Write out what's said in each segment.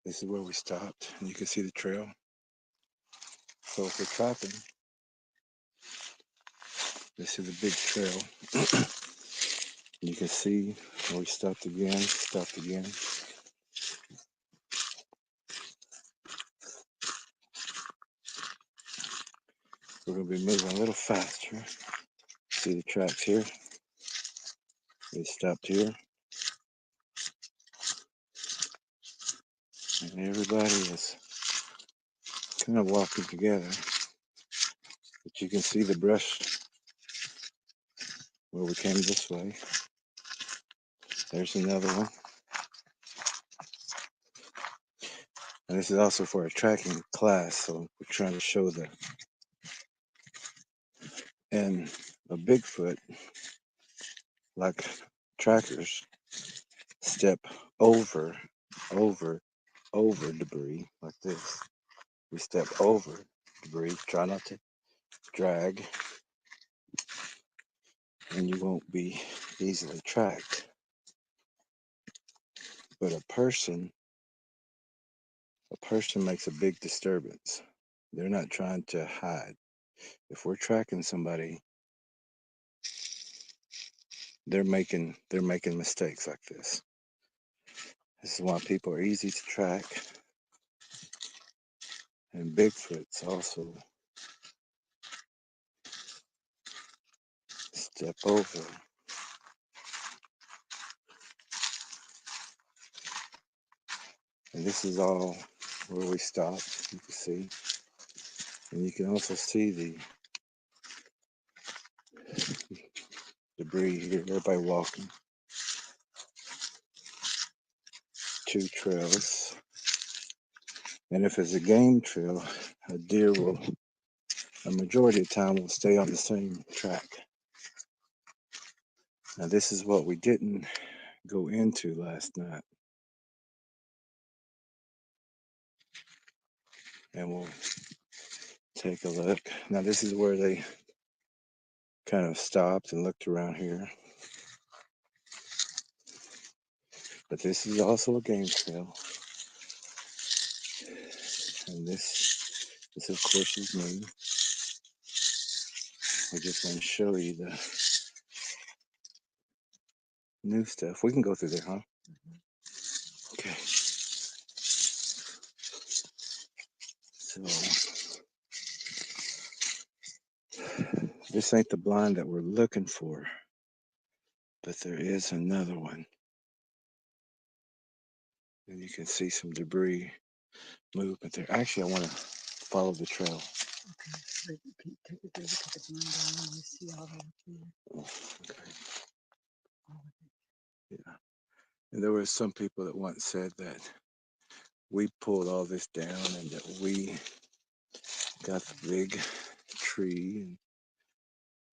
This is where we stopped, and you can see the trail. So if we're tracking, this is a big trail. You can see where we stopped again, We're going to be moving a little faster. See the tracks here? We stopped here. And everybody is kind of walking together. But you can see the brush where we came this way. There's another one. And this is also for a tracking class, so we're trying to show the, and a Bigfoot, like trackers, step over debris like this. We step over debris, try not to drag, and you won't be easily tracked. But a person makes a big disturbance. They're not trying to hide. If we're tracking somebody, they're making mistakes like this. This is why people are easy to track. And Bigfoots also step over. And this is all where we stopped, you can see. And you can also see the debris here, everybody walking. Two trails. And if it's a game trail, a deer will, a majority of the time, will stay on the same track. Now this is what we didn't go into last night. And we'll take a look. Now this is where they kind of stopped and looked around here. But this is also a game trail. And this of course is me. I just want to show you the new stuff. We can go through there, huh? Okay. So this ain't the blind that we're looking for, but there is another one. And you can see some debris movement there. Actually, I want to follow the trail. Okay, so take a good look at the blind down and you see all that here. Okay. Yeah. And there were some people that once said that we pulled all this down and that we got the big tree and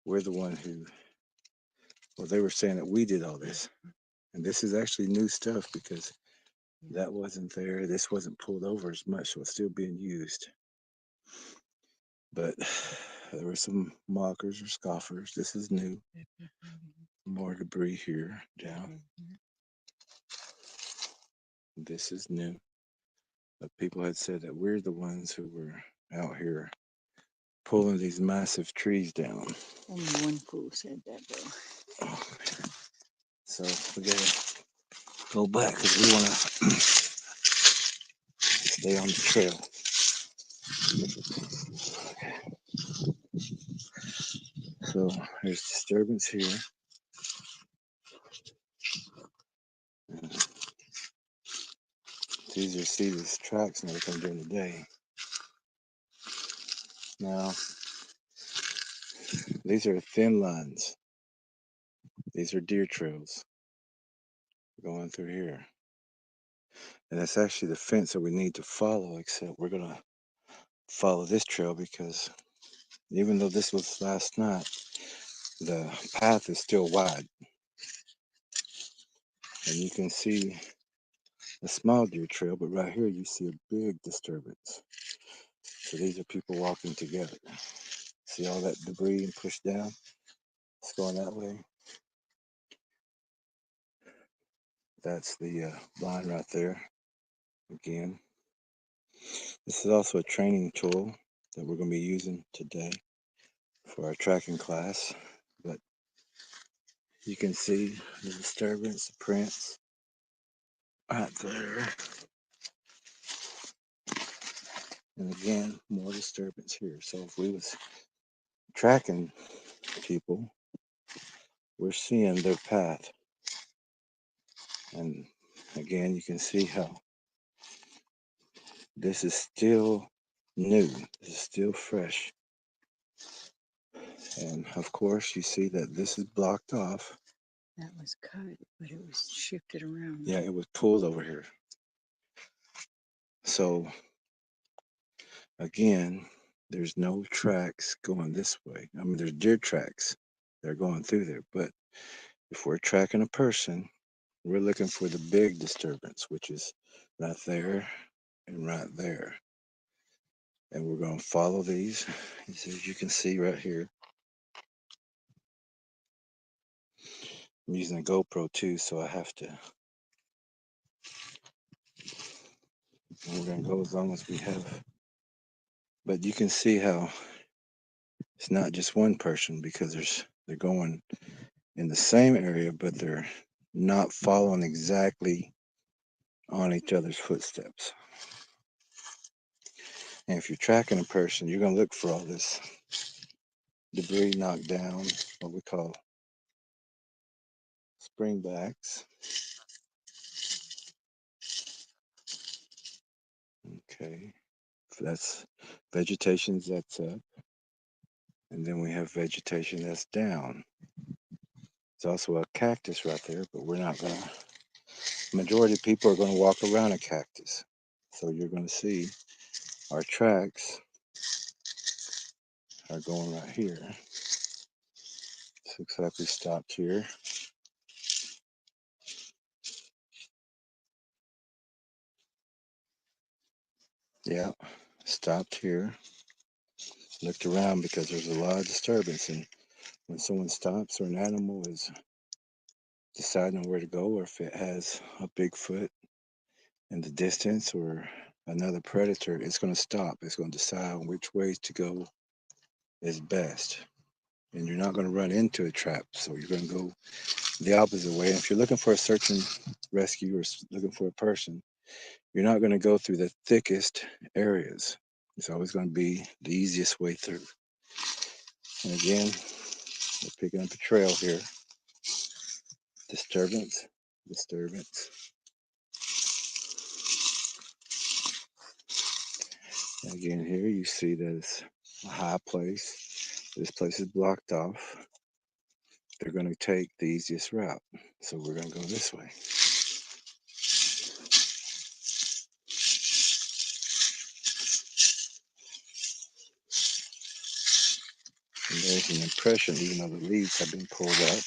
we're the one who, well, they were saying that we did all this. And this is actually new stuff because that wasn't there. This wasn't pulled over as much, so it's still being used. But there were some mockers or scoffers. This is new. More debris here down. This is new. But people had said that we're the ones who were out here pulling these massive trees down. Only one fool said that, though. Oh, so we gotta go back because we want to stay on the trail. Okay. So there's disturbance here. It's easier to see these tracks and everything during the day. Now, these are thin lines. These are deer trails going through here. And that's actually the fence that we need to follow, except we're going to follow this trail because even though this was last night, the path is still wide. And you can see a small deer trail, but right here you see a big disturbance. So these are people walking together. See all that debris and pushed down? It's going that way. That's the line right there. Again, this is also a training tool that we're going to be using today for our tracking class. But you can see the disturbance, the prints right there. And again, more disturbance here. So if we was tracking people, we're seeing their path. And again, you can see how this is still new. This is still fresh. And of course, you see that this is blocked off. That was cut, but it was shifted around. Yeah, it was pulled over here. So again, there's no tracks going this way. I mean, there's deer tracks that are going through there. But if we're tracking a person, we're looking for the big disturbance, which is right there and right there. And we're going to follow these, as you can see right here. I'm using a GoPro too, so I have to. We're going to go as long as we have. But you can see how it's not just one person, because they're going in the same area, but they're not following exactly on each other's footsteps. And if you're tracking a person, you're going to look for all this debris knocked down, what we call springbacks. Okay, so that's vegetation that's up, and then we have vegetation that's down. There's also a cactus right there, but we're not going to. Majority of people are going to walk around a cactus, so you're going to see our tracks are going right here. Looks like we stopped here. Yeah, stopped here. Looked around because there's a lot of disturbance, and when someone stops or an animal is deciding where to go, or if it has a Bigfoot in the distance or another predator, it's going to stop. It's going to decide which ways to go is best. And you're not going to run into a trap, so you're going to go the opposite way. And if you're looking for a search and rescue or looking for a person, you're not going to go through the thickest areas. It's always going to be the easiest way through. And again, we're picking up a trail here. Disturbance, disturbance. And again, here you see that it's a high place. This place is blocked off. They're going to take the easiest route. So we're going to go this way. And there's an impression, even though the leaves have been pulled up.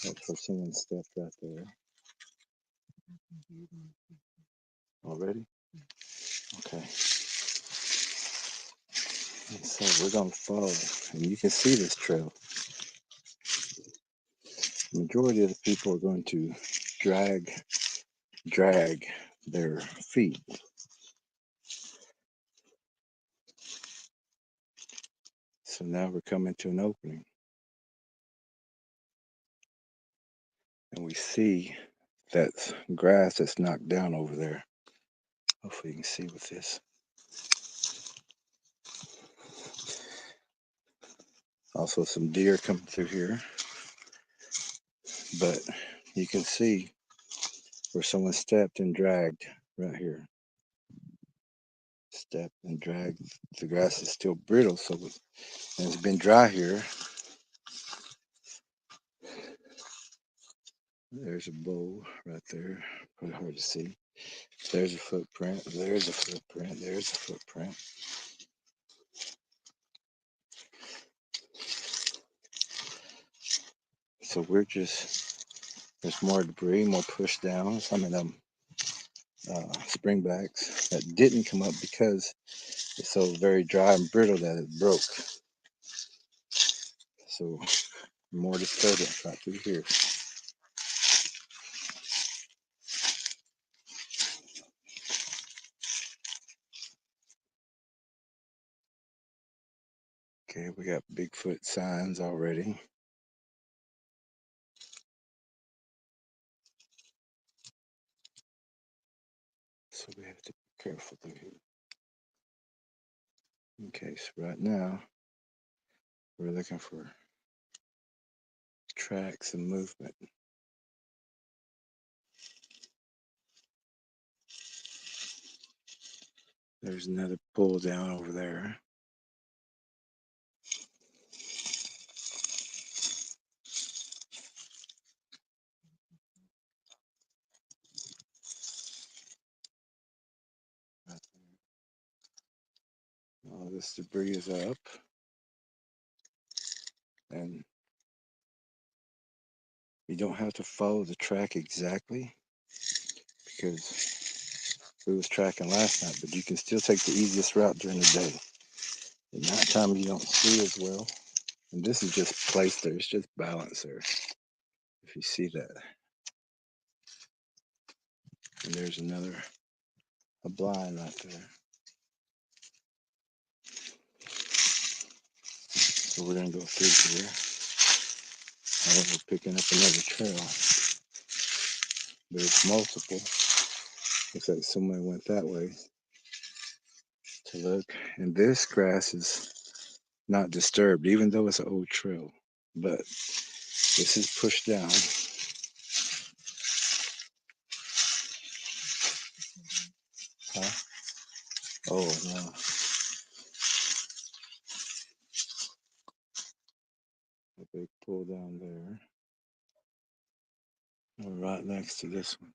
Look for someone stepped right there. Already? Okay. And so we're going to follow. And you can see this trail. The majority of the people are going to drag their feet. So now we're coming to an opening. And we see that grass that's knocked down over there. Hopefully you can see with this. Also some deer coming through here. But you can see where someone stepped and dragged right here. Stepped and dragged. The grass is still brittle, so it's been dry here. There's a bow right there. Probably hard to see. There's a footprint. There's a footprint. There's a footprint. So we're just, there's more debris, more push down. Some of them springbacks that didn't come up because it's so very dry and brittle that it broke. So more disturbance right through here. Okay, we got Bigfoot signs already. So we have to be careful through here. Okay, so right now we're looking for tracks and movement. There's another pull down over there. All this debris is up, and you don't have to follow the track exactly because we was tracking last night, but you can still take the easiest route during the day. At nighttime you don't see as well. And this is just placed there, it's just balance there. If you see that. And there's a blind right there. So we're gonna go through here. And we're picking up another trail. There's multiple. Looks like somebody went that way to look. And this grass is not disturbed, even though it's an old trail. But this is pushed down. Huh? Oh no. A big pull down there. We're right next to this one.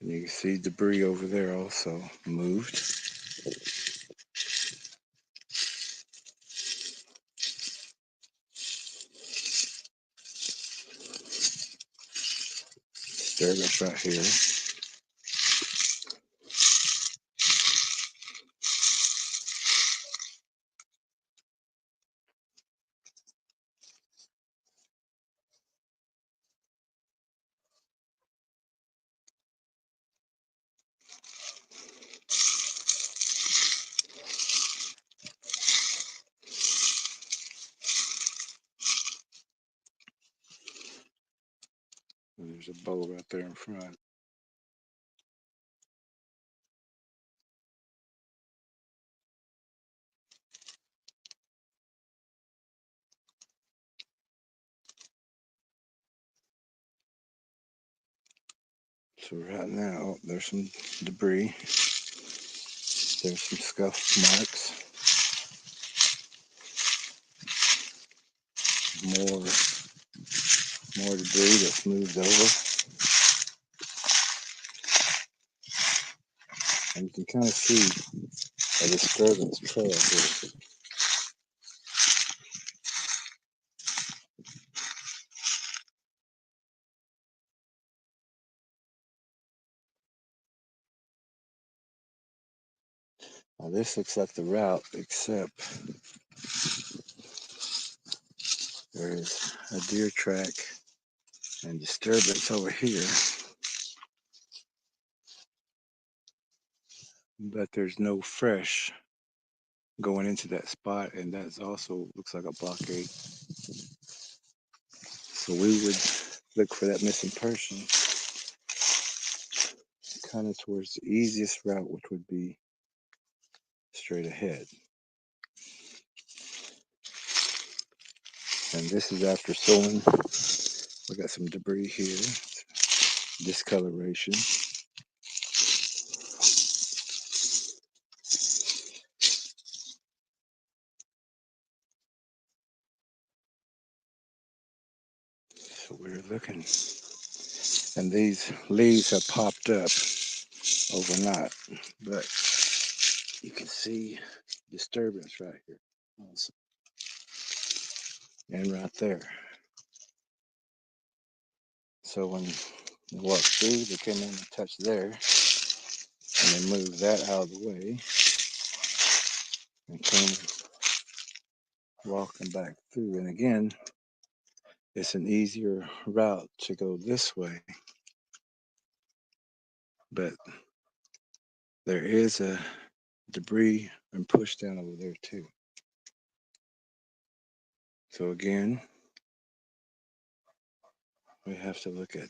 And you can see debris over there also moved. Disturbance right here. And there's a bow right there in front. So right now, there's some debris. There's some scuff marks. More debris that's moved over. And you can kind of see a disturbance trail here. Now this looks like the route, except there is a deer track and disturbance over here. But there's no fresh going into that spot, and that also looks like a blockade. So we would look for that missing person kind of towards the easiest route, which would be straight ahead. And this is after sowing. We got some debris here, discoloration. So we're looking, and these leaves have popped up overnight, but you can see disturbance right here. And right there. So when they walked through, they came in and touched there, and they moved that out of the way and came walking back through. And again, it's an easier route to go this way, but there is a debris and push down over there too. So again, we have to look at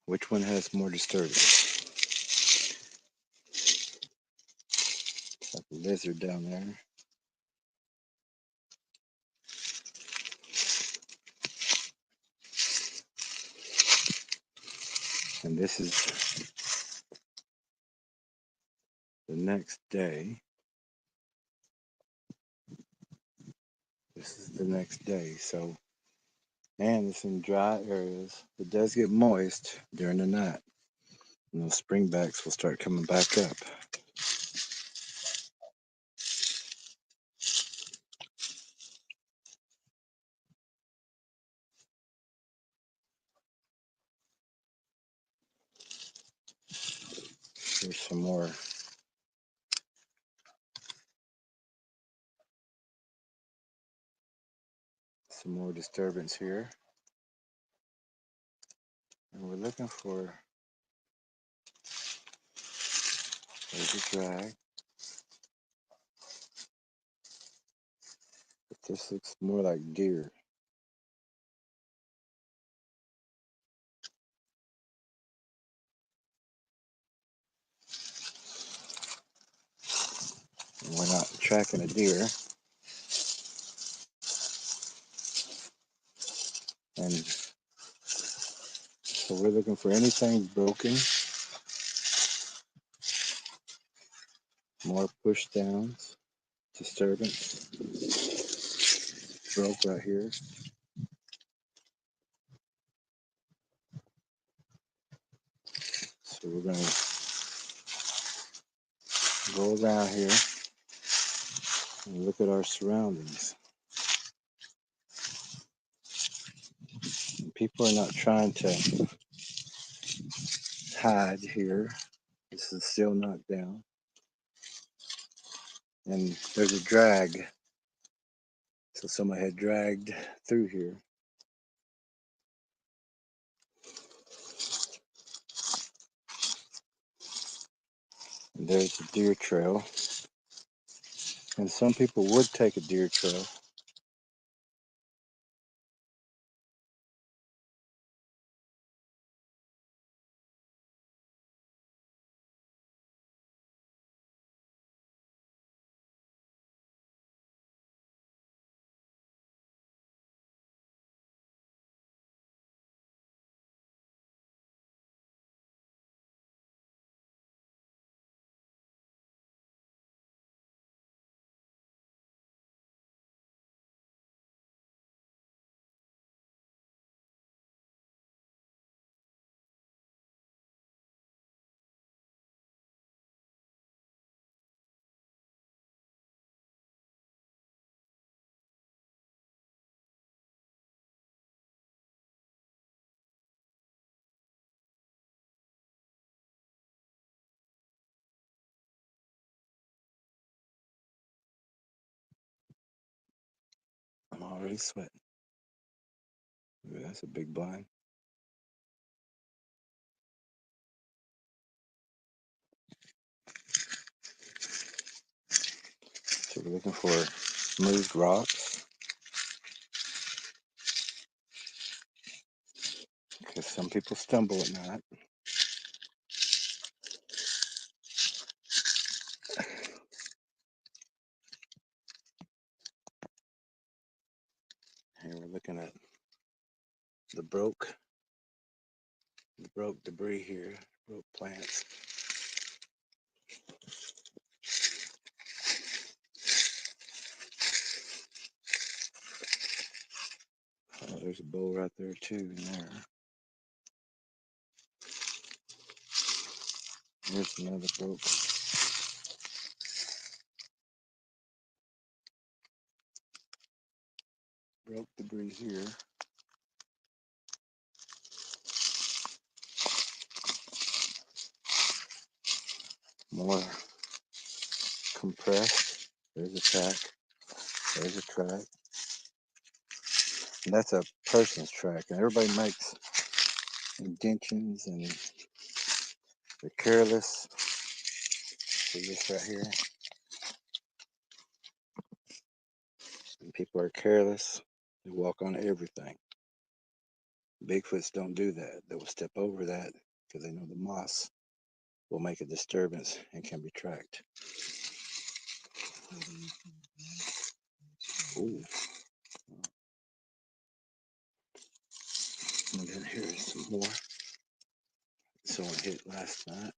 which one has more disturbance. Like a lizard down there. And this is the next day. This is the next day. So, and it's in dry areas. It does get moist during the night. And those springbacks will start coming back up. Here's some more disturbance here. And we're looking for, there's a drag. But this looks more like deer. And we're not tracking a deer. And so we're looking for anything broken, more push downs, disturbance. Broke right here. So we're going to go around here and look at our surroundings. And people are not trying to hide here. This is still knocked down. And there's a drag. So somebody had dragged through here. And there's a deer trail. And some people would take a deer trail. I'm already sweating. Ooh, that's a big blind. So we're looking for smooth rocks. Because some people stumble at night. Here we're looking at the broke debris here, broke plants. Oh, there's a bowl right there too in there. Here's another broke. broke debris here. More compressed. There's a track. There's a track. And that's a person's track. And everybody makes indentions and they're careless. See this right here? And people are careless. They walk on everything. Bigfoots don't do that. They will step over that because they know the moss will make a disturbance and can be tracked. Ooh. And then here's some more. Someone hit last night.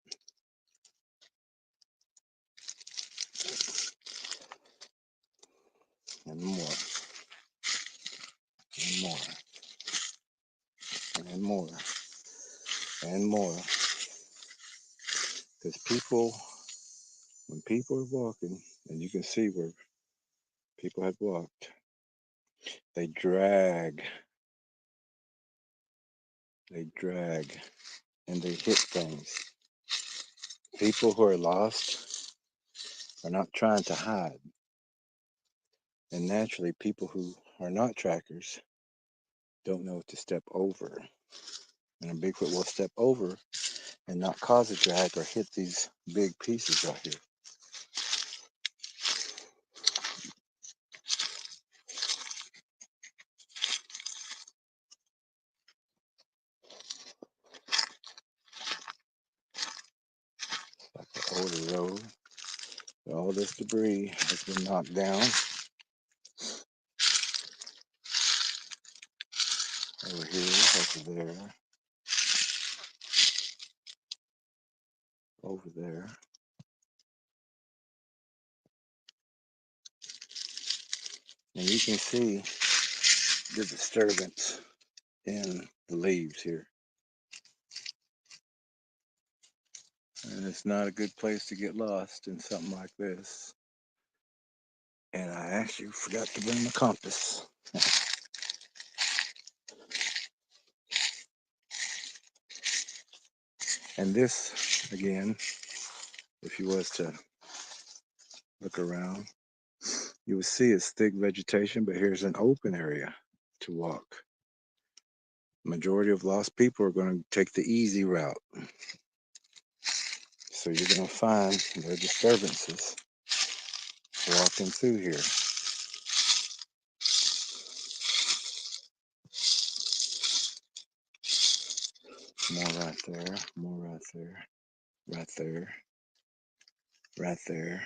And more. And more. And more. And more. Because people, when people are walking, and you can see where people had walked, they drag, and they hit things. People who are lost are not trying to hide. And naturally, people who are not trackers don't know to step over. And a Bigfoot will step over and not cause a drag or hit these big pieces right here. Like the older road. All this debris has been knocked down. Over here, over there, over there. And you can see the disturbance in the leaves here. And it's not a good place to get lost in something like this. And I actually forgot to bring my compass. And this, again, if you was to look around, you would see it's thick vegetation, but here's an open area to walk. Majority of lost people are going to take the easy route. So you're going to find their disturbances walking through here. More right there, more right there, right there, right there.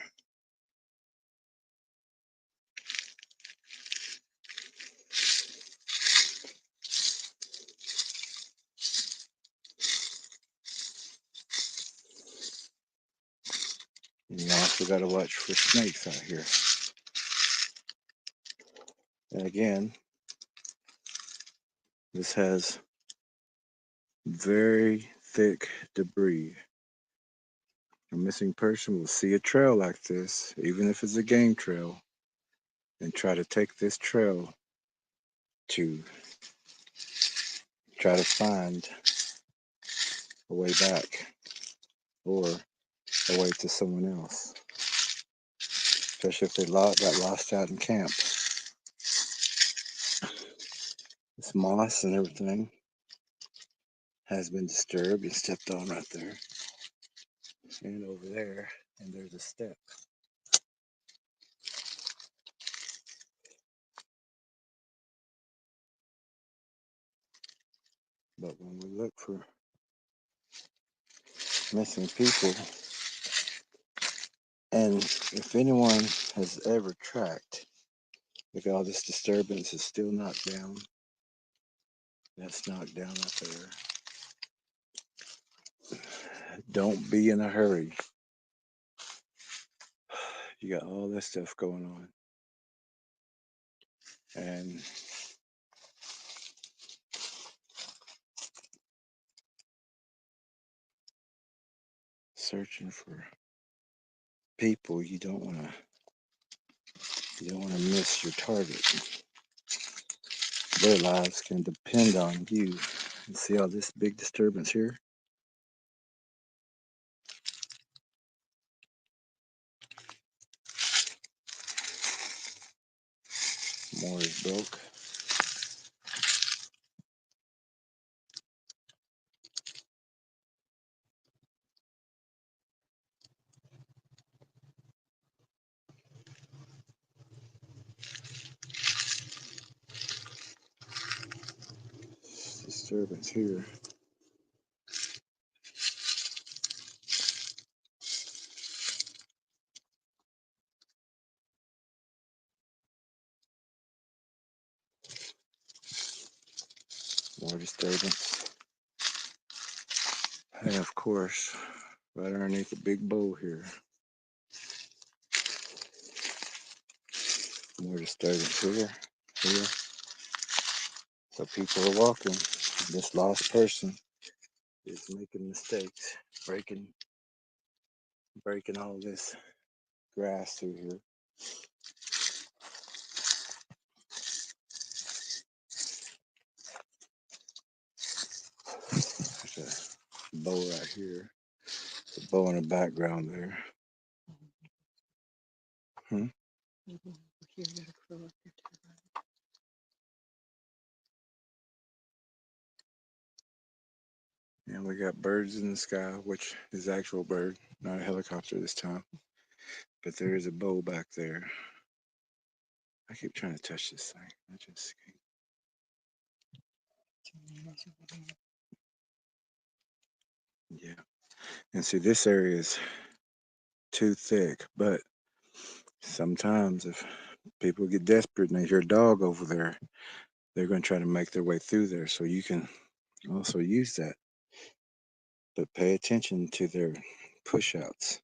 You also got to watch for snakes out here. And again, this has very thick debris. A missing person will see a trail like this, even if it's a game trail, and try to take this trail to try to find a way back or a way to someone else, especially if they got lost out in camp. This moss and everything has been disturbed and stepped on right there and over there, and there's a step. But when we look for missing people, and if anyone has ever tracked, look at all this disturbance is still knocked down. That's knocked down up there. Don't be in a hurry. You got all this stuff going on. And searching for people, you don't want to miss your target. their lives can depend on you. You see all this big disturbance here? More is broke. Disturbance here. More disturbance. And of course, right underneath the big bow here, more disturbance here, here. So people are walking. This lost person is making mistakes, breaking all this grass through here. There's a bow right here. The bow in the background there. Hmm? And we got birds in the sky, which is actual bird, not a helicopter this time. But there is a bow back there. I keep trying to touch this thing. I just can't. Yeah. And see, this area is too thick, but sometimes if people get desperate and they hear a dog over there, they're going to try to make their way through there. So you can also use that. But pay attention to their push outs.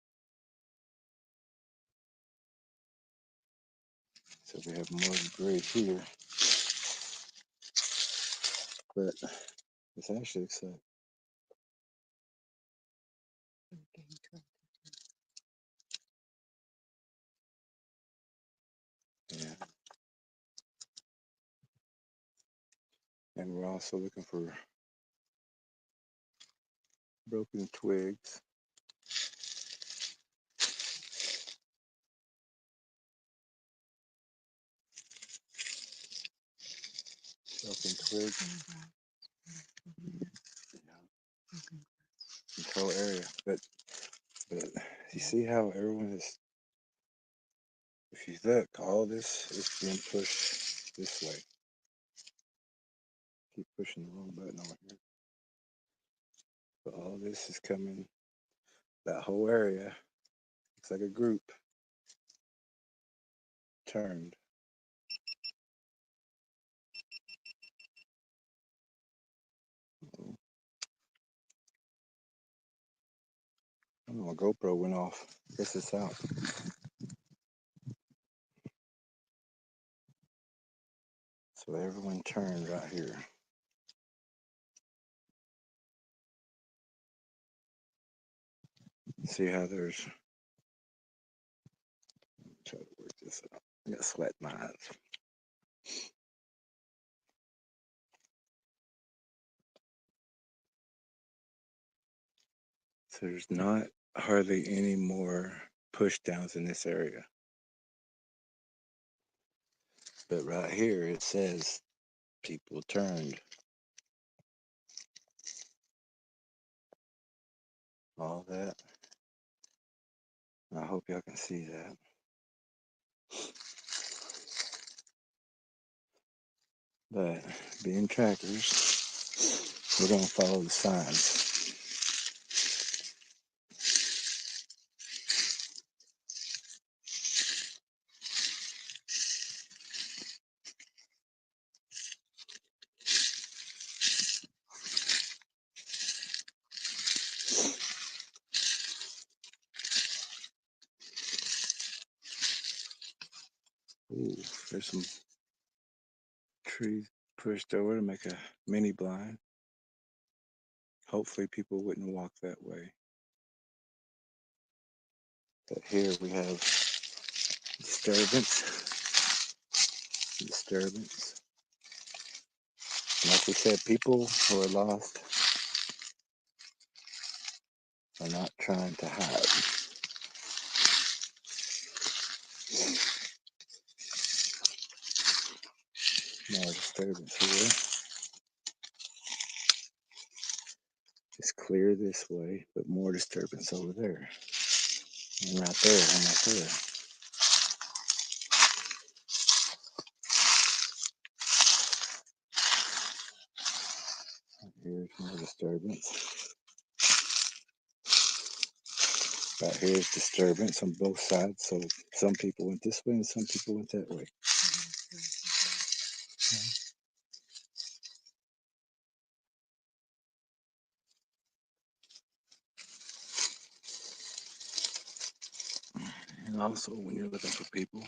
So we have more debris here. But this actually looks like, yeah. And we're also looking for broken twigs. Broken twigs. Yeah. This whole area. But you see how everyone is, if you look, all this is being pushed this way. Keep pushing the wrong button over here. But all this is coming, that whole area looks like a group turned. I don't know, my GoPro went off. Guess it's out. So everyone turned right here. See how there's, try to work this out. I got sweat in my eyes. So there's not hardly any more push downs in this area. But right here it says people turned. All that. I hope y'all can see that. But being trackers, we're going to follow the signs. Ooh, there's some trees pushed over to make a mini blind. Hopefully people wouldn't walk that way. But here we have disturbance. Like we said, people who are lost are not trying to hide. More disturbance here. Just clear this way, but more disturbance over there. And right there, and right there. Here's more disturbance. Right here's disturbance on both sides. So some people went this way and some people went that way. And also, when you're looking for people,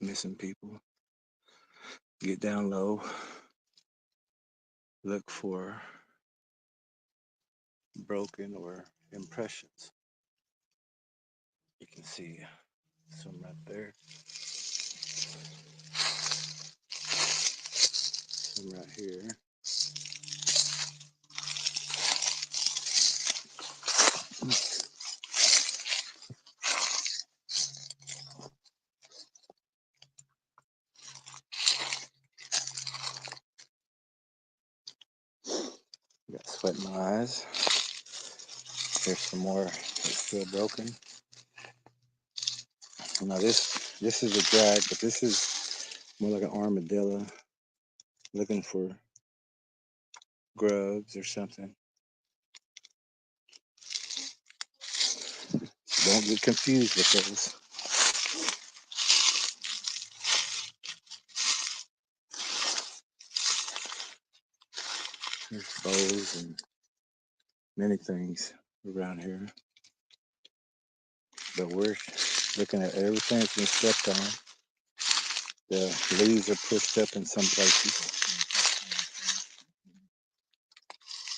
missing people, get down low, look for broken or impressions. You can see some right there, some right here. Got sweat in my eyes. There's some more that's still broken. Now this is a drag, but this is more like an armadillo looking for grubs or something. Don't get confused with those. There's bows and many things around here. But we're looking at everything that's been stepped on. The leaves are pushed up in some places.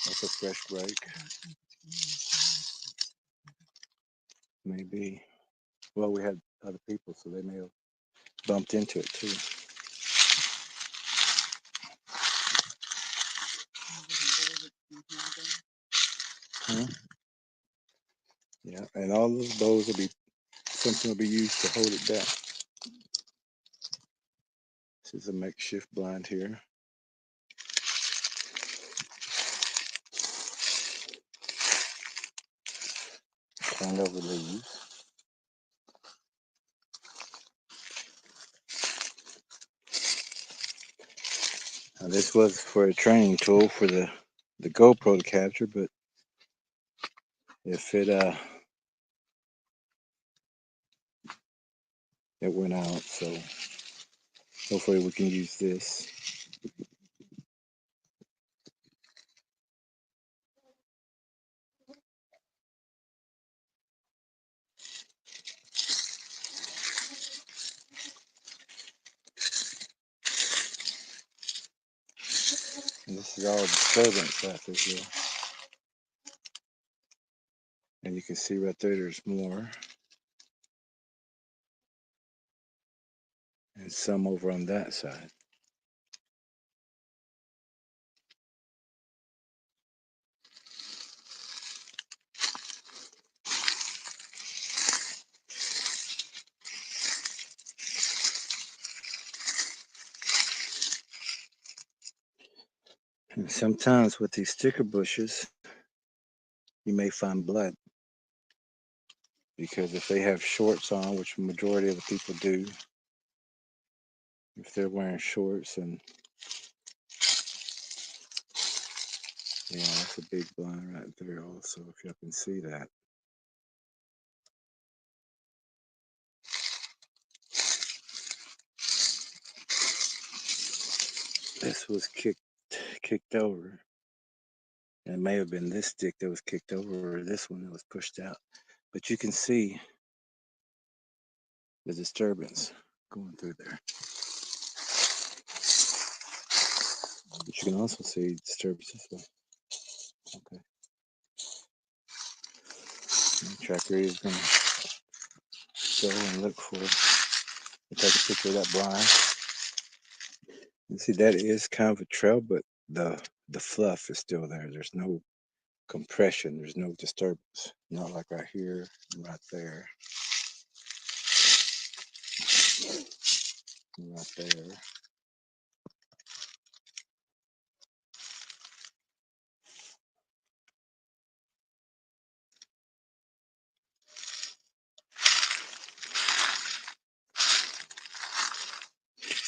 That's a fresh break. Maybe. Well, we had other people, so they may have bumped into it too. Huh? Yeah, and all those bows will be, something will be used to hold it down. This is a makeshift blind here. Turned over leaves. Now this was for a training tool for the GoPro to capture, but if it went out, so hopefully we can use this. And this is all disturbance after here. And you can see right there, there's more. And some over on that side. And sometimes with these sticker bushes, you may find blood. Because if they have shorts on, which the majority of the people do, if they're wearing shorts, and yeah, that's a big blind right there also, if y'all can see that. This was kicked over. And it may have been this stick that was kicked over or this one that was pushed out. But you can see the disturbance going through there. But you can also see disturbance this way. Okay. And the tracker is going to go and look for, take a picture of that blind. You see, that is kind of a trail, but the fluff is still there. There's no compression. There's no disturbance. Not like right here and right there and right there.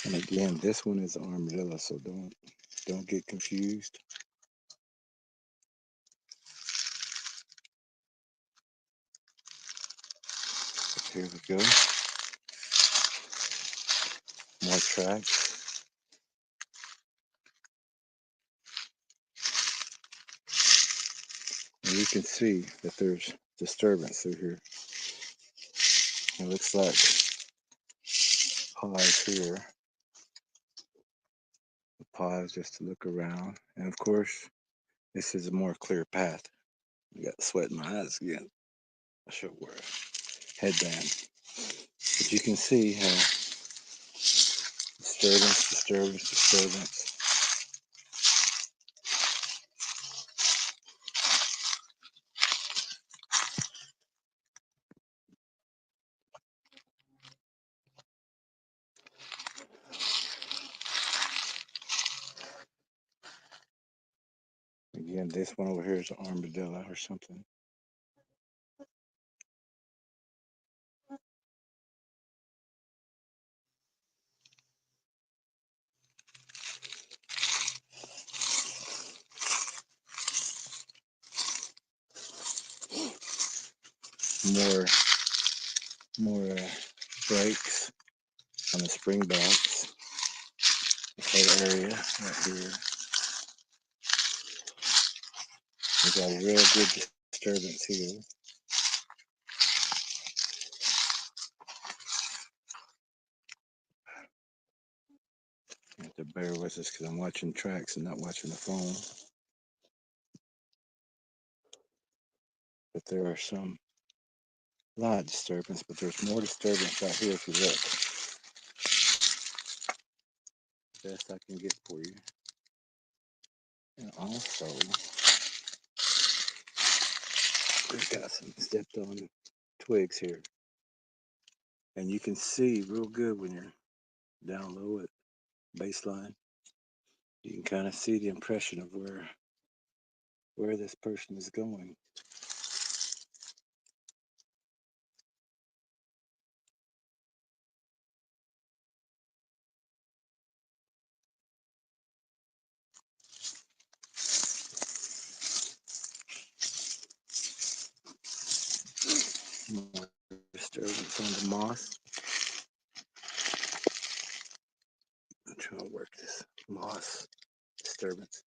And again, this one is armadillo, so don't get confused. Here we go. More tracks. And you can see that there's disturbance through here. It looks like pause here. The pause just to look around. And of course, this is a more clear path. I got sweat in my eyes again. I should wear a headband. But you can see how disturbance. Again, this one over here is an armadillo or something. More breaks on the spring box. This whole area right here. We got a real good disturbance here. You have to bear with us because I'm watching tracks and not watching the phone. But there are a lot of disturbance, but there's more disturbance right here if you look. Best I can get for you. And also, we've got some stepped on twigs here. And you can see real good when you're down low at baseline. You can kind of see the impression of where this person is going. More disturbance on the moss. I'm trying to work this moss disturbance.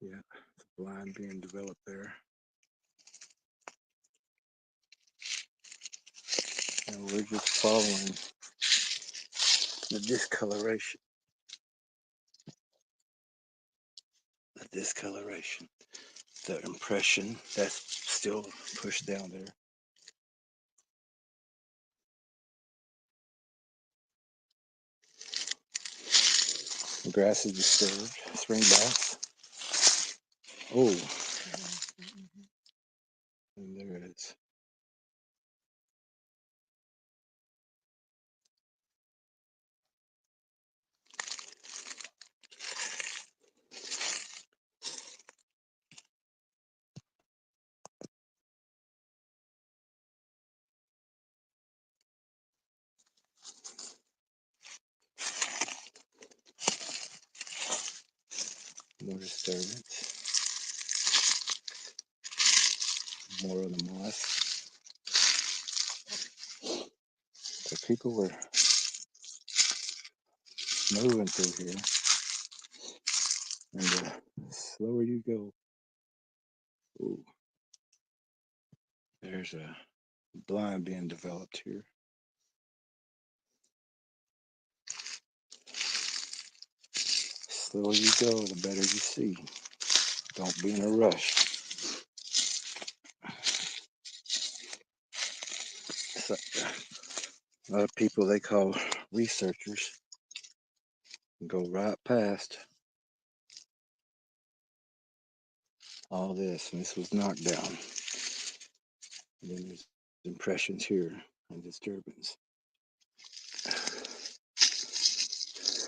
Yeah, it's a blind being developed there. And we're just following the discoloration. The impression that's still pushed down there. The grass is disturbed. Spring box. Oh, and there it is. More disturbance. More of the moss. So people were moving through here. And the slower you go, ooh, there's a blind being developed here. The slower you go, the better you see. Don't be in a rush. A lot of people they call researchers go right past all this, and this was knocked down. And then there's impressions here and disturbance.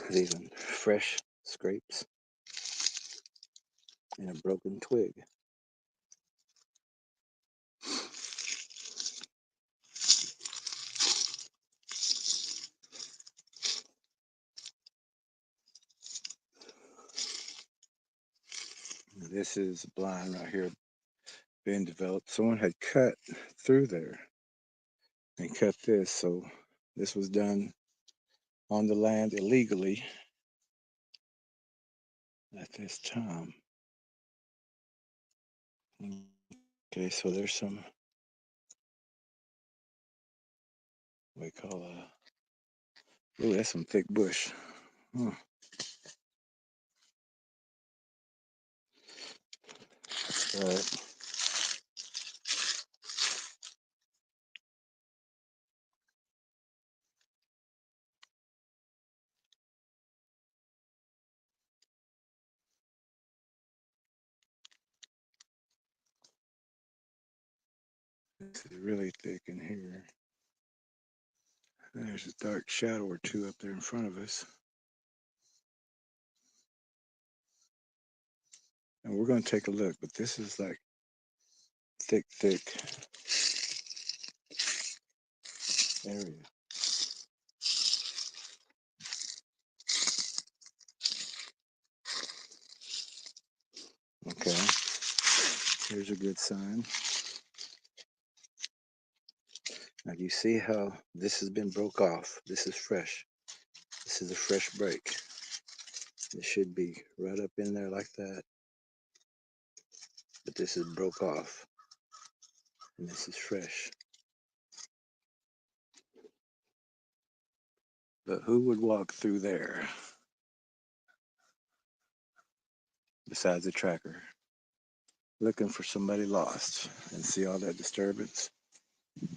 Even fresh scrapes and a broken twig. This is blind right here being developed. Someone had cut through there and cut this, so this was done on the land illegally at this time. Okay, so there's some what we call a, oh, that's some thick bush. Huh. All right. This is really thick in here. And there's a dark shadow or two up there in front of us. And we're going to take a look, but this is like thick area. Okay, here's a good sign. Now you see how this has been broke off. This is fresh. This is a fresh break. It should be right up in there like that. But this is broke off. And this is fresh. But who would walk through there besides a tracker? Looking for somebody lost. And see all that disturbance?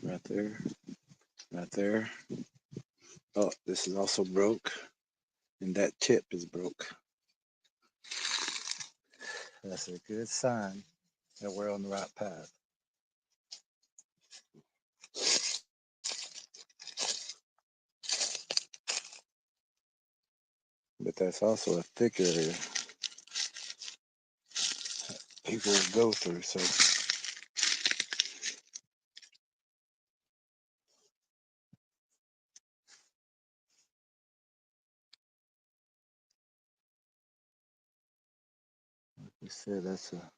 Right there. Right there. Oh, this is also broke. And that tip is broke. That's a good sign that we're on the right path. But that's also a thick area people go through. So you said that's a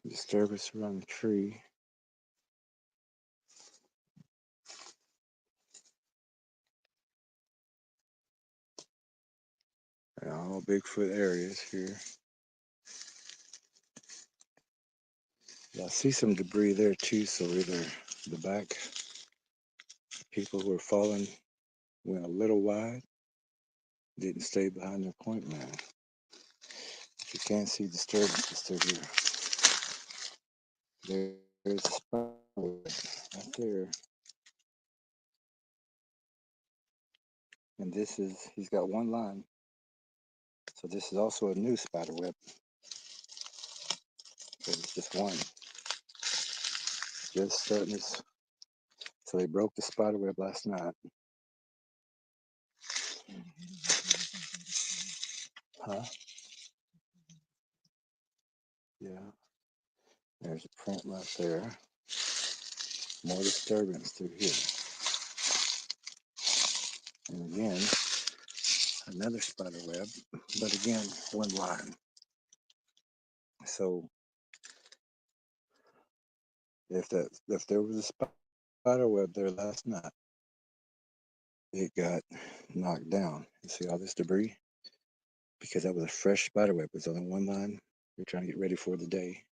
disturbance around the tree. And all Bigfoot areas here. Yeah, I see some debris there too, so either the back people who are falling went a little wide, didn't stay behind their point man. If you can't see disturbances through here, there's a spot right there. And this is, he's got one line. So this is also a new spider web. But it's just one. Just starting this. So they broke the spider web last night. Huh? Yeah. There's a print right there. More disturbance through here. And again, another spider web, but again, one line. So if there was a spider web there last night, it got knocked down. You see all this debris? Because that was a fresh spider web. It was only one line. We're trying to get ready for the day.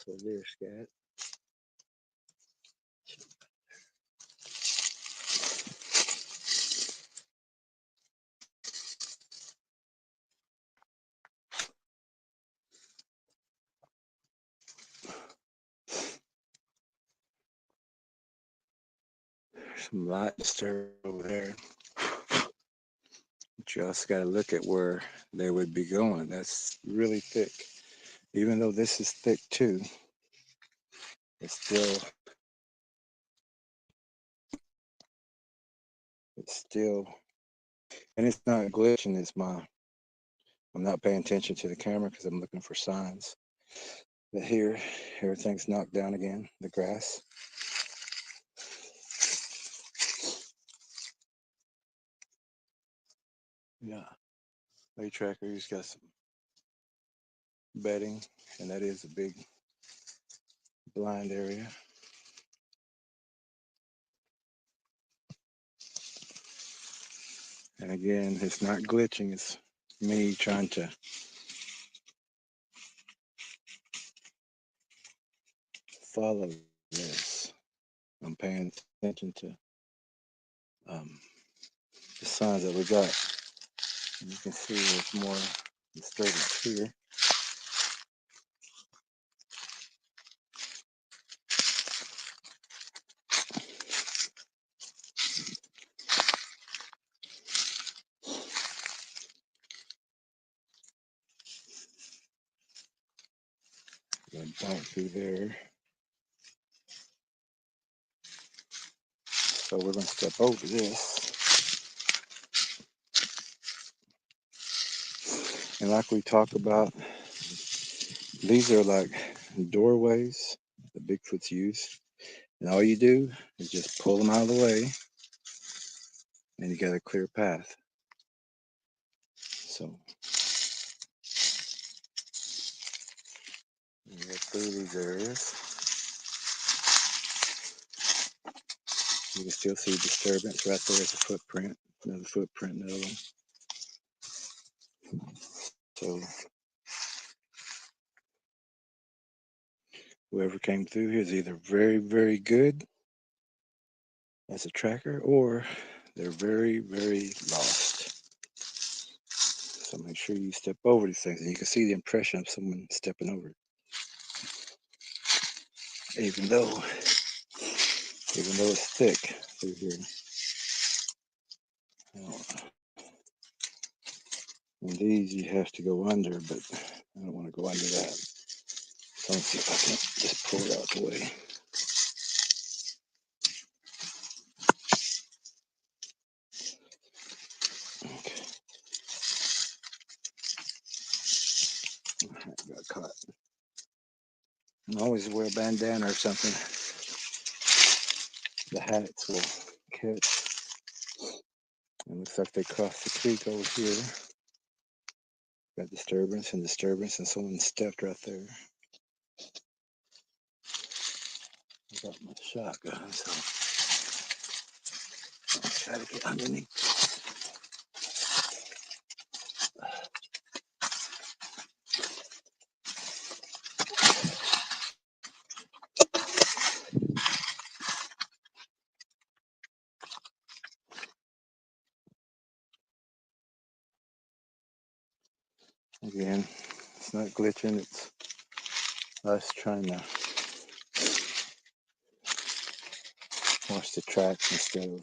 also a deer scat. There's some light disturbance over there. But you also got to look at where they would be going. That's really thick. Even though this is thick too, it's still, and it's not glitching. I'm not paying attention to the camera because I'm looking for signs. But here, everything's knocked down again, the grass. Yeah, lay tracker, he's got some bedding, and that is a big blind area. And again, it's not glitching, it's me trying to follow this. I'm paying attention to the signs that we got. And you can see there's more disturbance here. Gonna bump through there. So we're gonna step over this. And like we talked about, these are like doorways that Bigfoots use. And all you do is just pull them out of the way and you got a clear path. So you go through these areas. You can still see disturbance. Right there is a footprint, another footprint, another one. So whoever came through here is either very, very good as a tracker or they're very, very lost. So make sure you step over these things and you can see the impression of someone stepping over it. Even though it's thick through here. And these you have to go under, but I don't want to go under that. So let's see if I can just pull it out the way. Okay. I got caught. And always wear a bandana or something. The hats will catch. It looks like they crossed the creek over here. Got disturbance, and someone stepped right there. I got my shotgun, so I'll try to get underneath. Again, it's not glitching, it's us trying to watch the tracks instead of.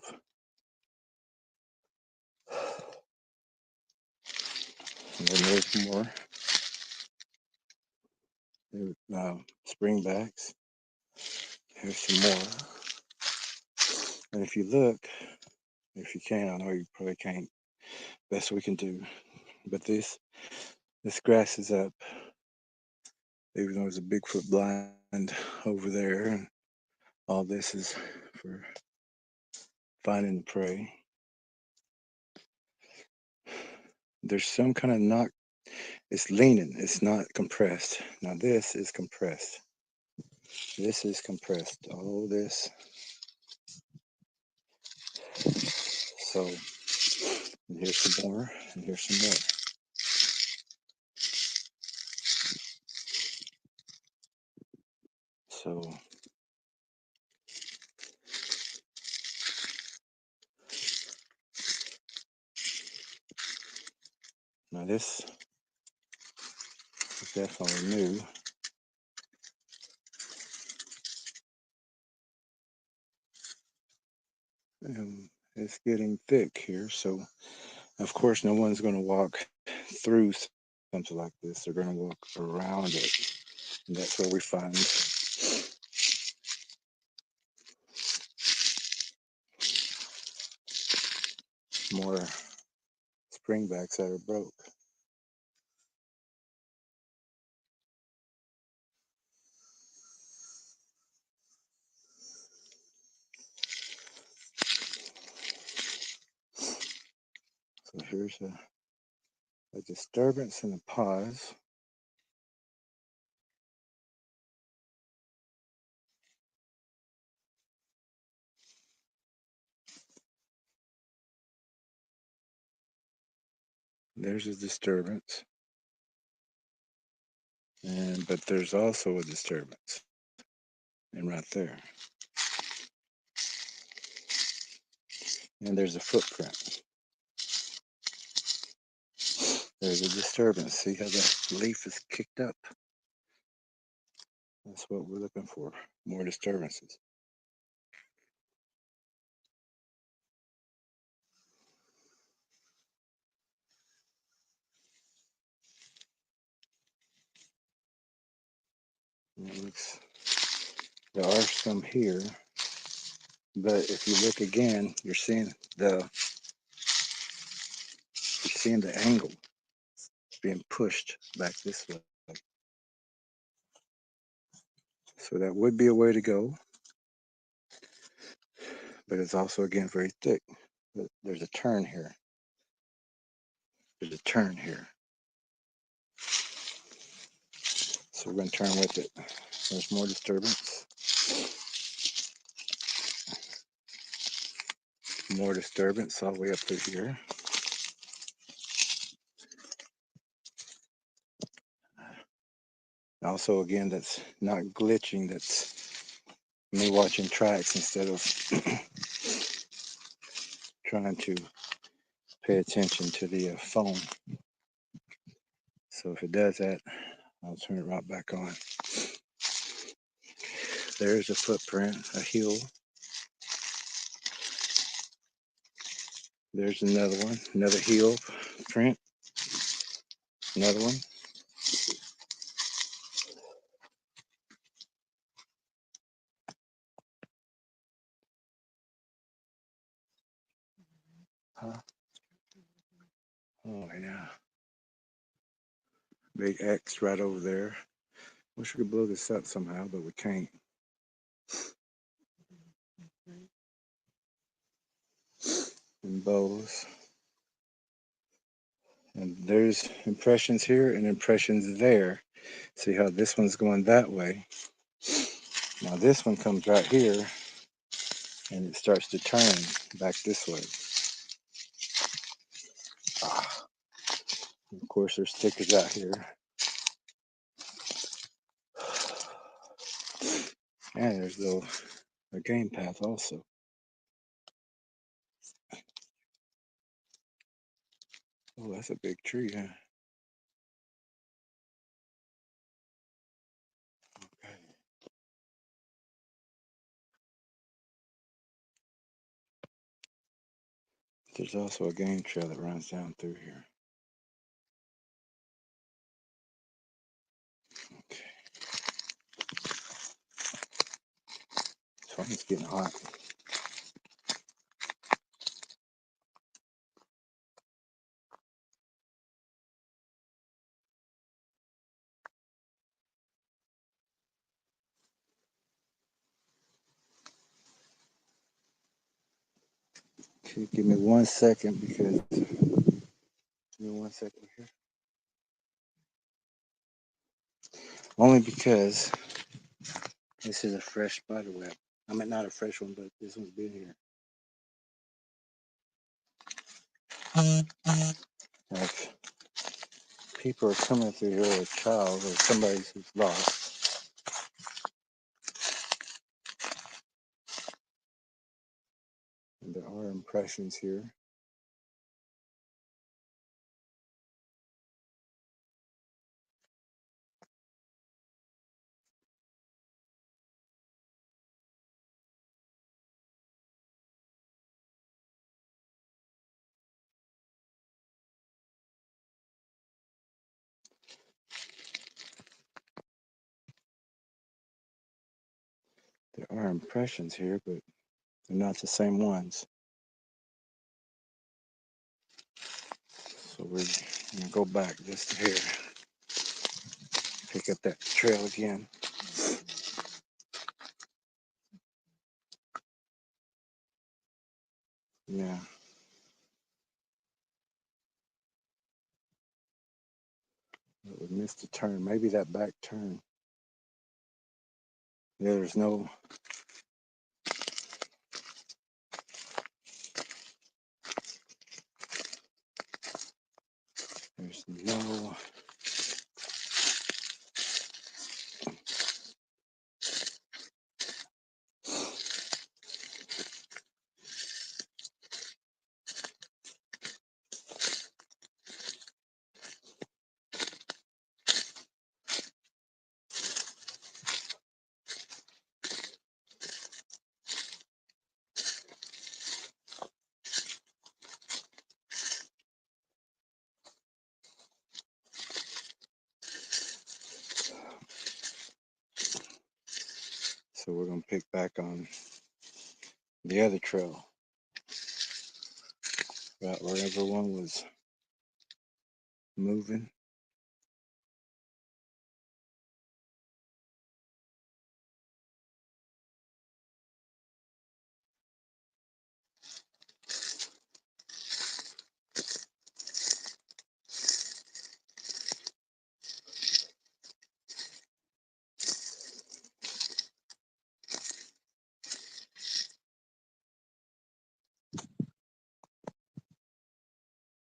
And then there's more. Springbacks. Here's some more. And if you look, if you can, I know you probably can't. Best we can do. But this grass is up. Even though there's a Bigfoot blind over there, and all this is for finding the prey. There's some kind of knock. It's leaning. It's not compressed. Now this is compressed. This is compressed. All this. So, and here's some more, and here's some more. So now this is definitely new. It's getting thick here, so of course no one's going to walk through something like this. They're going to walk around it, and that's where we find more springbacks that are broke. So here's a disturbance and a pause. There's a disturbance, but there's also a disturbance, and right there, and there's a footprint. There's a disturbance. See how that leaf is kicked up? That's what we're looking for. More disturbances. And it looks, there are some here, but if you look again, you're seeing the angle being pushed back this way. So that would be a way to go, but it's also again very thick. But there's a turn here. There's a turn here. So we're going to turn with it. There's more disturbance. More disturbance all the way up to here. Also, again, that's not glitching. That's me watching tracks instead of trying to pay attention to the phone. So if it does that, I'll turn it right back on. There's a footprint, a heel. There's another one, another heel print. Another one. Huh? Oh, yeah. Big X right over there. Wish we could blow this up somehow, but we can't. And bows. And there's impressions here and impressions there. See how this one's going that way. Now this one comes right here and it starts to turn back this way. Ah. Of course, there's stickers out here. And there's a game path also. Oh, that's a big tree, huh? Okay. There's also a game trail that runs down through here. Okay. So it's getting hot. Okay, give me 1 second because here. Only because this is a fresh spider web. I mean, not a fresh one, but this one's been here. If people are coming through here, or a child or somebody who's lost, And there are impressions here. There are impressions here, but they're not the same ones. So we're gonna go back just here, pick up that trail again. Yeah. But we missed a turn. Maybe that back turn. Yeah, there's no. There's no. So we're gonna pick back on the other trail, right where everyone was moving.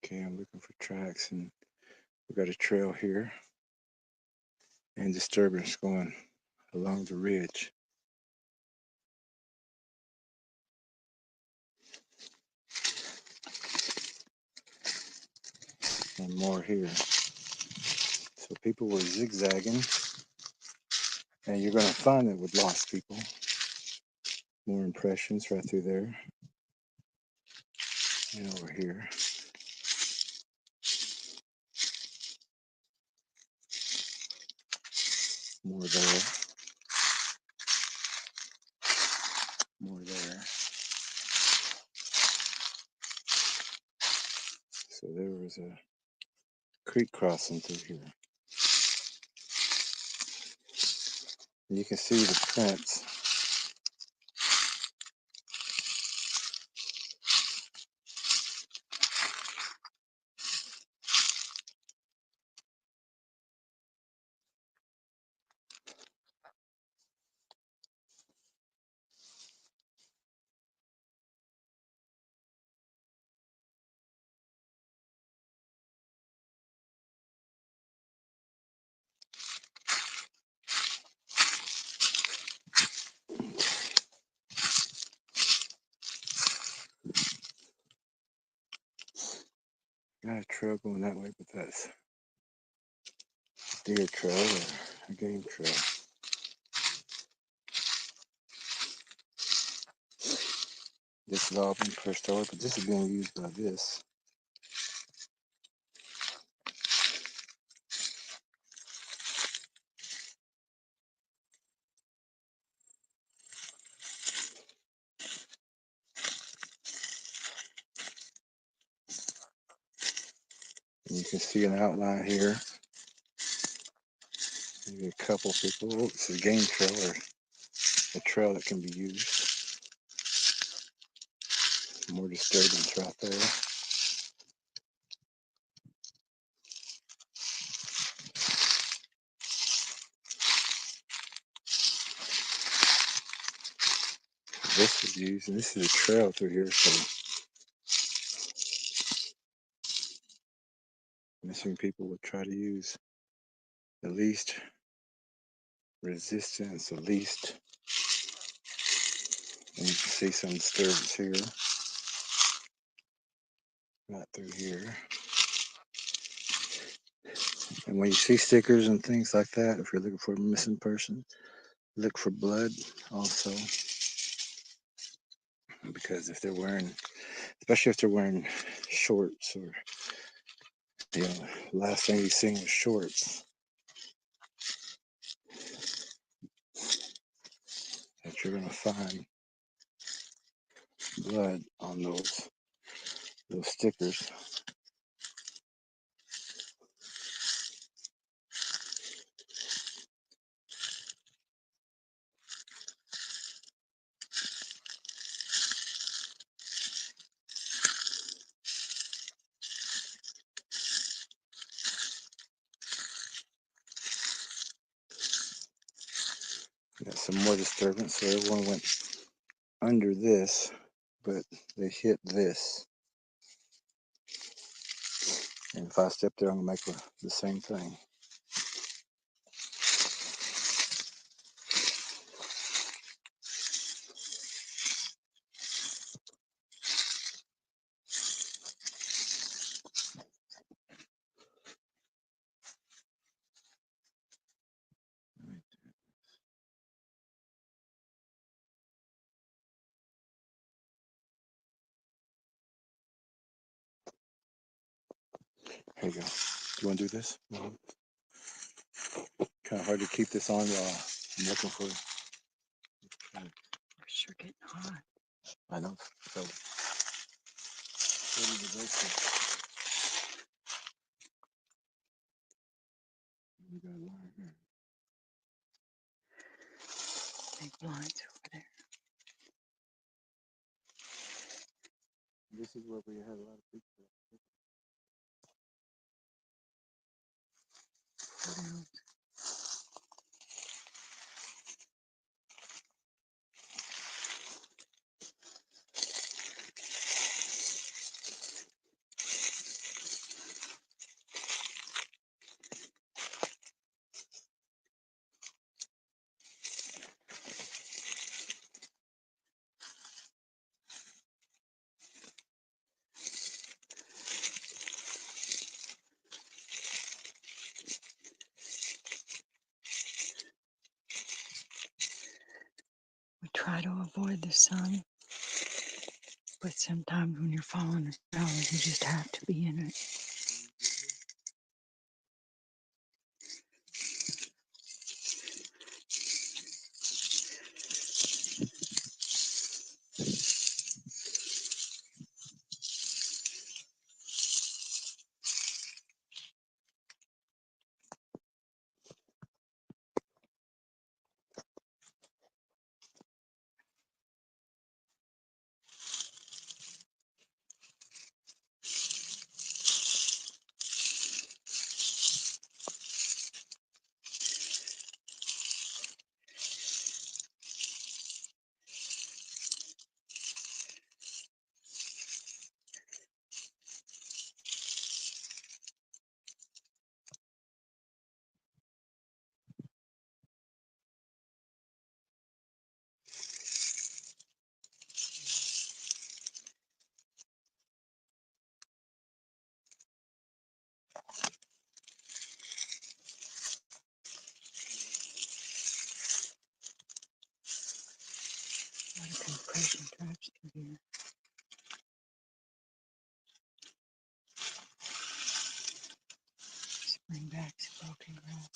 Okay, I'm looking for tracks, and we got a trail here and disturbance going along the ridge. And more here. So people were zigzagging, and you're going to find it with lost people. More impressions right through there. And over here. More there. More there. So there was a creek crossing through here. And you can see the prints. Got a trail going that way, but that's deer trail or a game trail. This has all been pushed over, but this is being used by this. And you can see an outline here. Maybe a couple people. Oh, it's a game trail or a trail that can be used. More disturbance right there. This is used, and this is a trail through here, so missing people would try to use the least resistance, the least. And you can see some disturbance here. right through here. And when you see stickers and things like that, if you're looking for a missing person, look for blood also, because if they're wearing, especially if they're wearing shorts, or last thing you seen was shorts, that you're gonna find blood on those stickers. Got some more disturbance, so everyone went under this, but they hit this. And if I step there, I'm gonna make the same thing. Here you go. You want to do this? Kind of hard to keep this on while I'm looking for it. We're sure getting hot. I know. So, what is the break? We got a line here. Big blinds over there. This is where we had a lot of people. We try to avoid the sun, but sometimes when you're following the shower, you just have to be in it. A lot of compression traps through here. Springbacks, broken grass.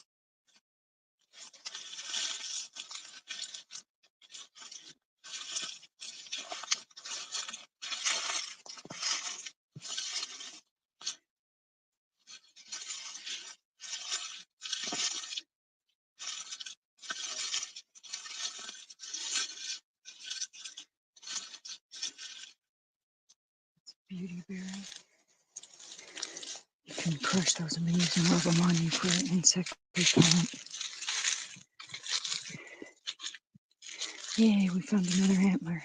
Beauty berry. You can crush those leaves and rub them on you for insect repellent. Yay, we found another antler.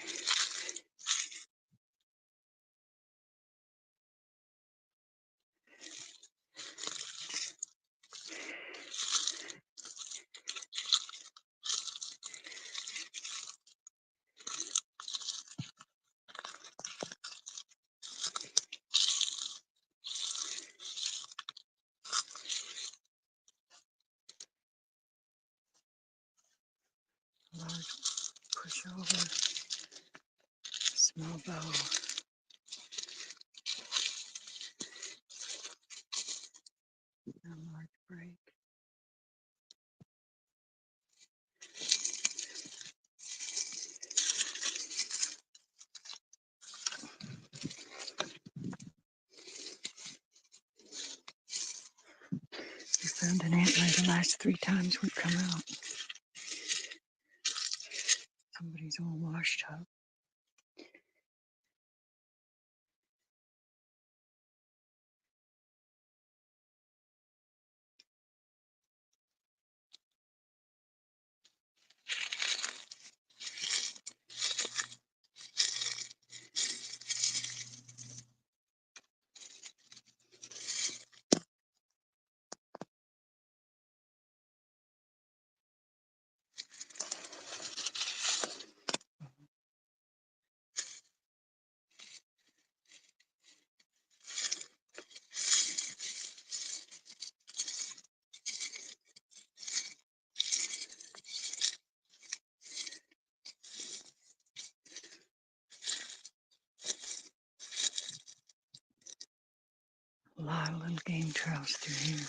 small bow. A large break. We found an antler the last 3 times we've come out. Somebody's all washed up. A lot of little game trails through here.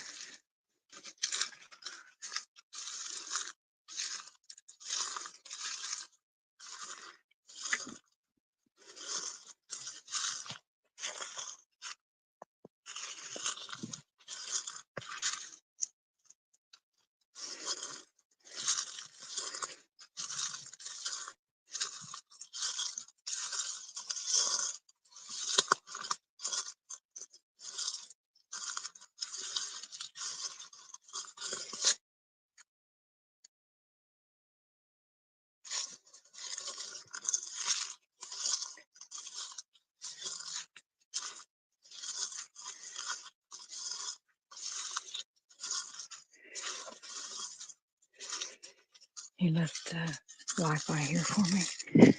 He left the Wi-Fi here for me.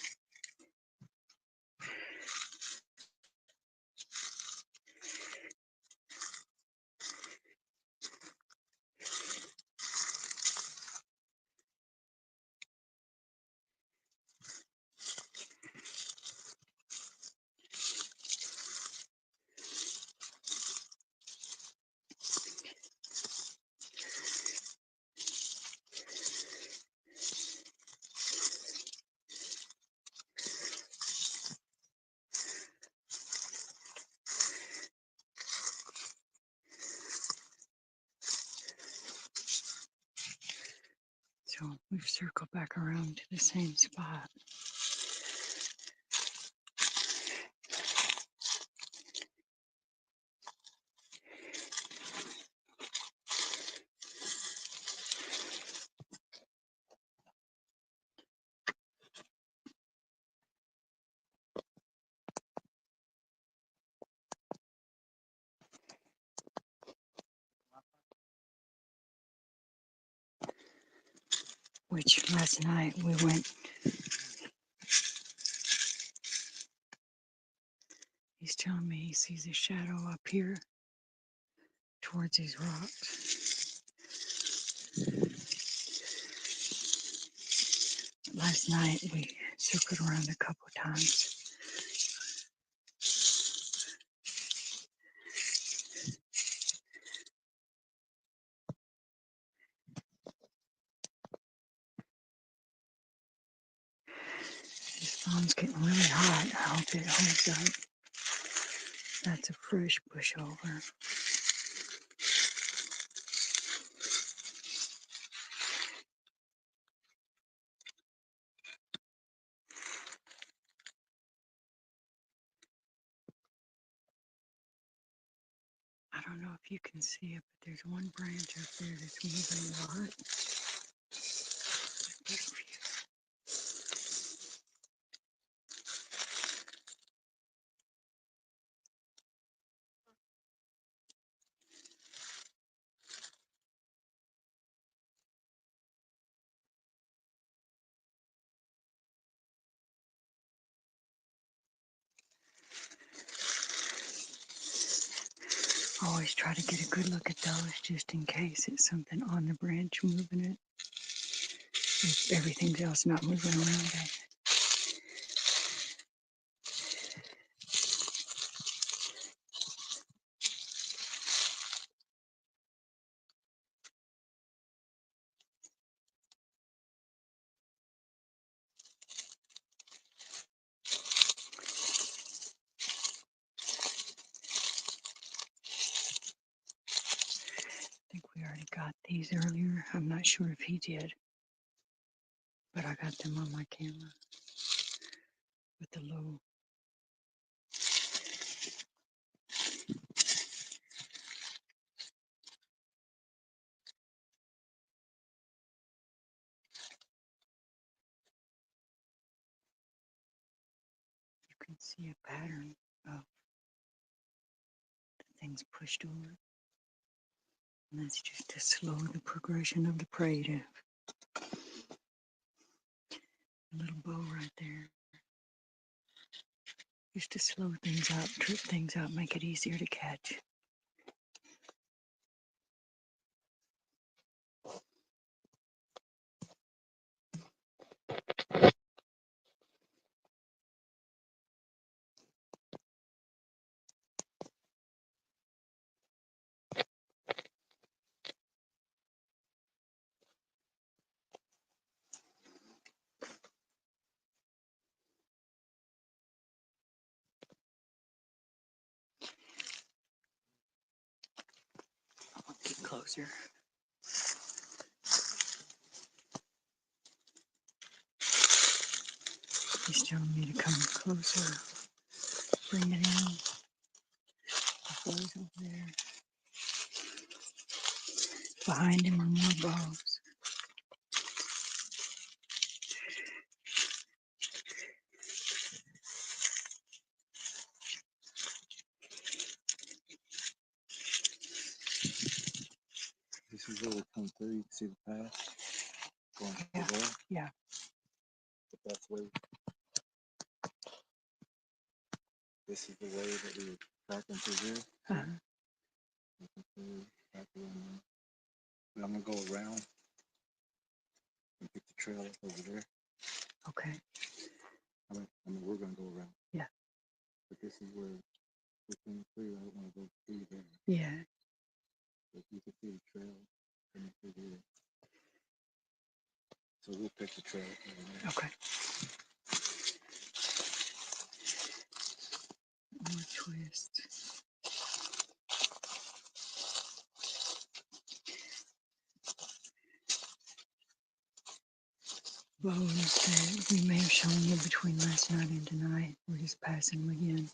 So we've circled back around to the same spot. Which last night we went. He's telling me he sees a shadow up here towards these rocks. Last night we circled around a couple of times. This phone's getting really hot. I hope it holds up. That's a fresh pushover. I don't know if you can see it, but there's one branch up there that's moving a lot. Always try to get a good look at those just in case it's something on the branch moving it. If everything else not moving around it. already got these earlier. I'm not sure if he did, but I got them on my camera with the low. You can see a pattern of the things pushed over. And that's just to slow the progression of the prey to a little bow right there. Just to slow things out, trip things out, make it easier to catch. I'll get closer. He's telling me to come closer. Bring it in. The bows over there. Behind him are more bows. This is where we come through. You can see the path going Yeah. through there. Yeah. But that's where this is the way that we were tracking through here. Back around there. But I'm gonna go around and pick the trail up over there. Okay. I mean, we're gonna go around. Yeah. But this is where we came through. I don't want to go through there. Yeah. But you can see the trail coming through here. So we'll pick the trail up over there. Okay. More twist. Bows that we may have shown you between last night and tonight. We're just passing them again.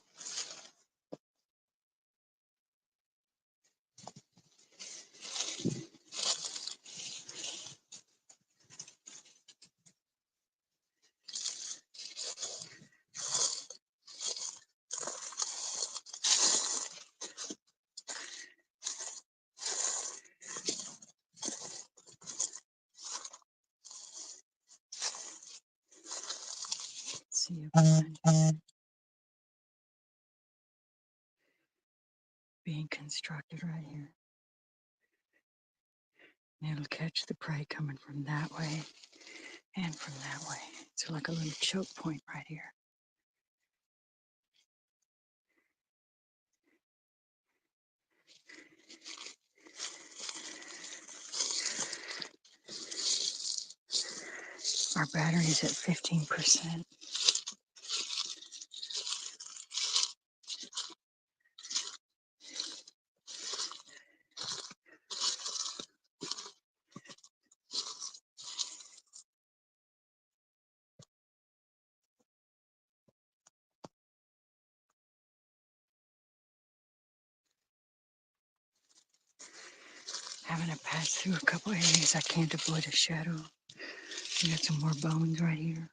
See a being constructed right here. And it'll catch the prey coming from that way and from that way. It's like a little choke point right here. Our battery's at 15%. Having to pass through a couple areas I can't avoid a shadow. We got some more bones right here.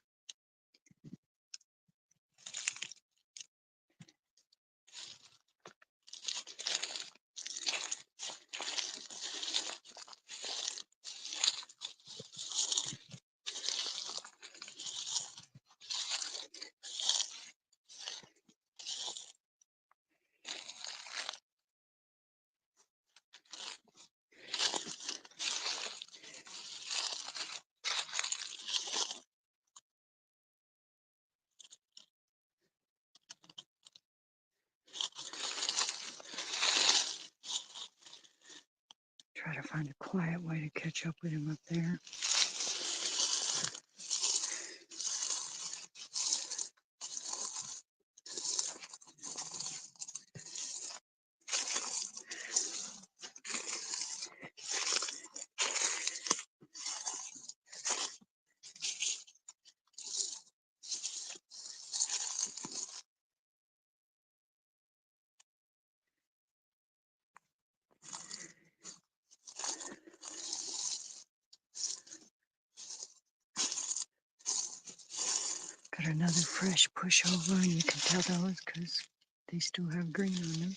Try to find a quiet way to catch up with him up there. another fresh pushover, and you can tell those because they still have green on them.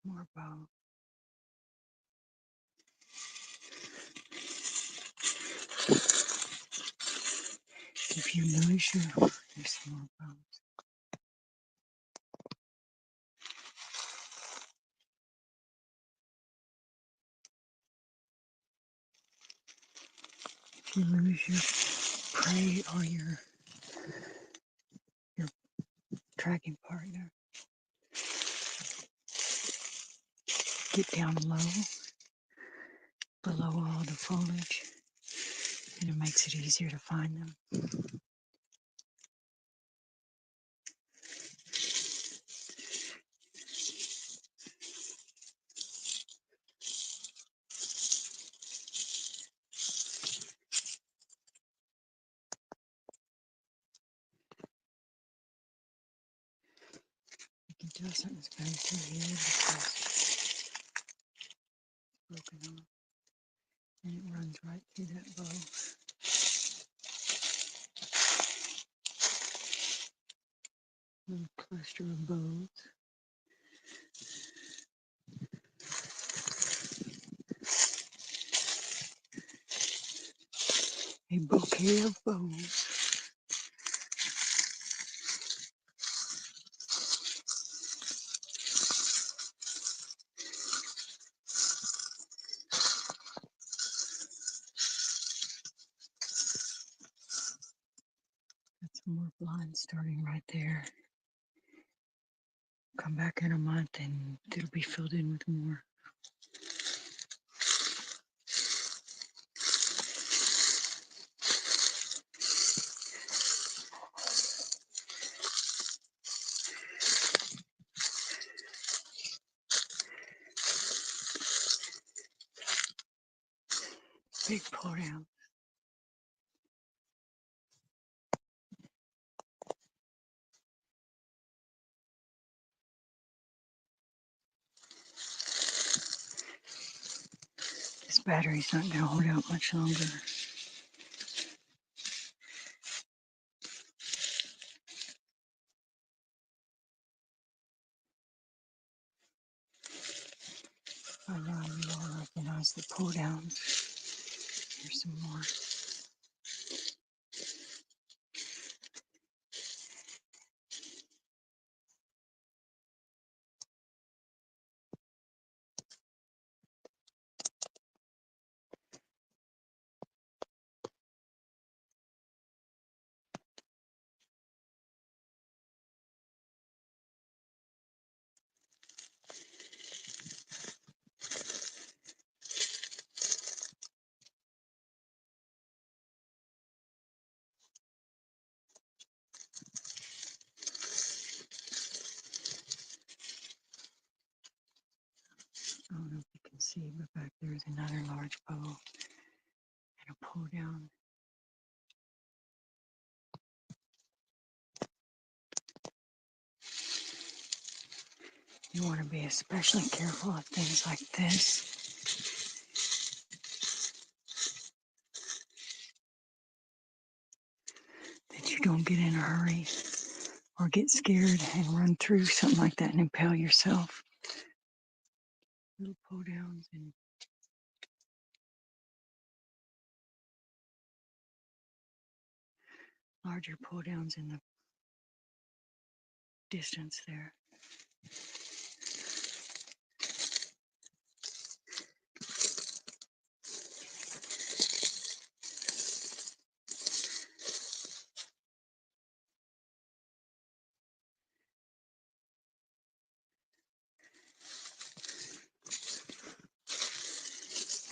More bow. If you lose there's some more bows. If you lose your prey or your tracking partner, get down low, below all the foliage, and it makes it easier to find them. You can tell something's going through here because it's broken off, and it runs right through that bow. Little cluster of bows. A bouquet of bows. Got some more blinds starting right there. Come back in a month and it'll be filled in with more. Big pull down. This battery's not going to hold out much longer. I know you all recognize the pull downs. Here's some more. I don't know if you can see, but back there's another large bow and a pull down. You want to be especially careful of things like this. That you don't get in a hurry or get scared and run through something like that and impale yourself. Little pull downs and larger pull downs in the distance there.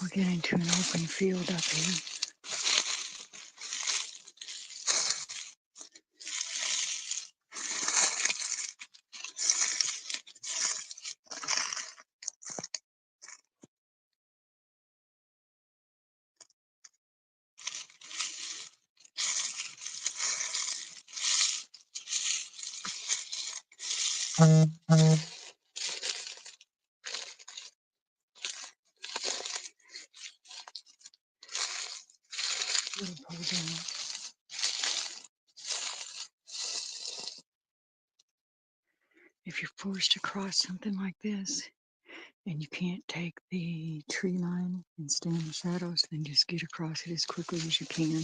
We're get into an open field up here. Little pull down. If you're forced to cross something like this and you can't take the tree line and stay in the shadows, then just get across it as quickly as you can.